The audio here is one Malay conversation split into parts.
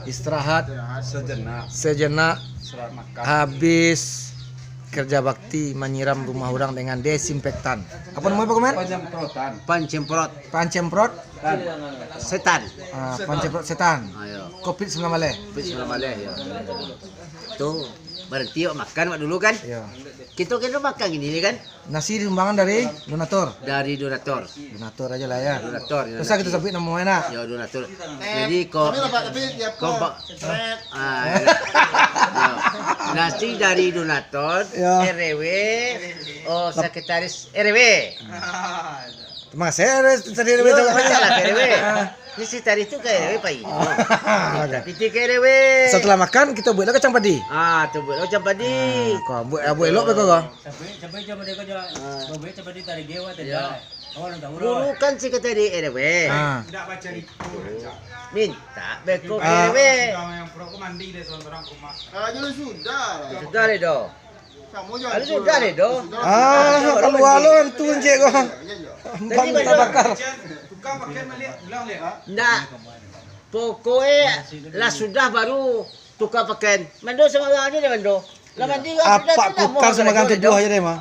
Istirahat sejenak. Habis kerja bakti menyiram rumah orang dengan desinfektan. Apa namanya Pak Komen? Pancemprot. Setan. Pancemprot setan. Ayo. Covid-19 malih. Ya. Tuh berhenti makan dulu kan? Iya. Kita makan gini kan? Nasi sumbangan dari donatur. Dari donatur. Donatur aja lah ya. Donatur. Terus kita sebut namanya. Ya donatur. Jadi kok nasi dari donatur, Ya. RW, sekretaris RW. Mas saya tadi Yo, masalah RW. Ini si tadi itu ke RW Pak. Tapi ke RW. Setelah makan kita buat kacang padi. Tuh buat macam padi. Kau buat elok kau kau. Sampai coba dia kerja. Coba coba dia tarik dewa tadi. Oh, nak tahu. Dulu kan si tadi RW. Tidak baca itu. Minta beko ke RW. Yang pro mandi deh orang rumah. Sudah deh do. Ada sudah deh do. Kalau yang tunjuk kau. Bang bakar. Tukang pakai melihat bilang lihat. Nggak. Pokoknya lah sudah baru tukar pakaian. Mando sama orang aja deh Mando. Lah mandi Apa kutar sama ganti dua aja deh mah.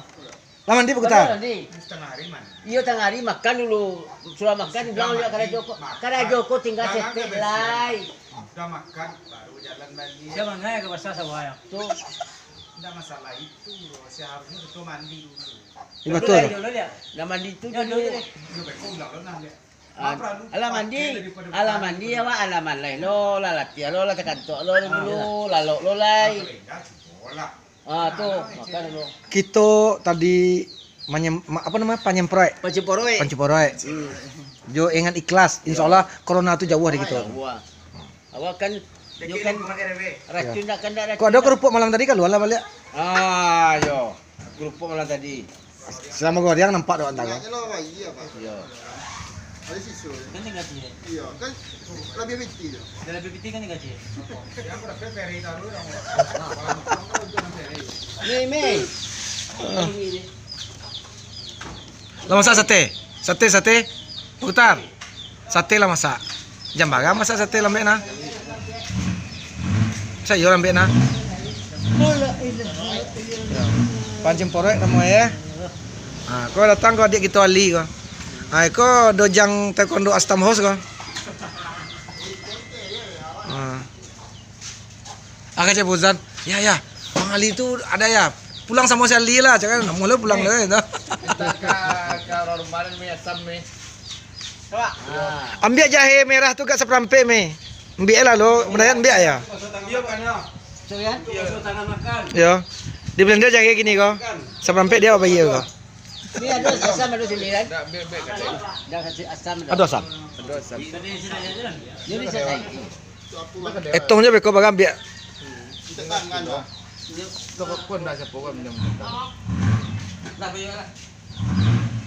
Lah mandi kutar. Setengah hari man. Iya tengah hari makan dulu. Sudah makan bilang lihat karena Joko. Karena Joko tinggal setek lai. Sudah makan baru jalan lagi. Dia mangaya ke pasar sawah. Tuh. Tidak masalah itu. Seharusnya itu mandi dulu. Iya betul. Dulu dia. Lah mandi itu Ya dulu deh. Itu beko ulang lah lihat. Ala mandi ya wa alaman lai lo la latihan lo la tekantok lo dulu lalu lo lai. Tuh makan dulu. Kita tadi penyemprot. Panciporoy. Jo ingat ikhlas. Insyaallah corona itu jauh dari kita. Awak kan jo kan racun nak kan dak. Kok ada kerupuk malam tadi keluar lah balik. Yo. Kerupuk malam tadi. Selama gua dia nampak doang tak. Yo. Kan tinggal dia. Iya, kan lebih biti. Dalam BPT kan tinggal dia. Yang udah peri taruh yang. Mei. Lah masak sate. Putar. Sate lah masak. Jam baga masak sate lambek na. Saya lambek na. Pancing porek namanya ya. Kau datang kau adik kita Ali kau. Kau dojang taekwondo Astam House kau. Agak cebuzan. Ya. Bang Ali itu ada ya. Pulang sama si Ali lah, jangan mulai pulang deh. Ambil jahe merah tu kat seperampe me. Ambil lah lo, benar ambil ya. Tangan makan. Ya. Di blender jahe gini kau. Seperampe dia apa iya kau? Ini ada asam ada sini kan? Dah kasih asam. Ada asam. Tadi sini aja jalan. Jadi saya. Etongnya beko baga ambil. Tekan kan. Toko pun dah sepuh kan minum. Nah, biar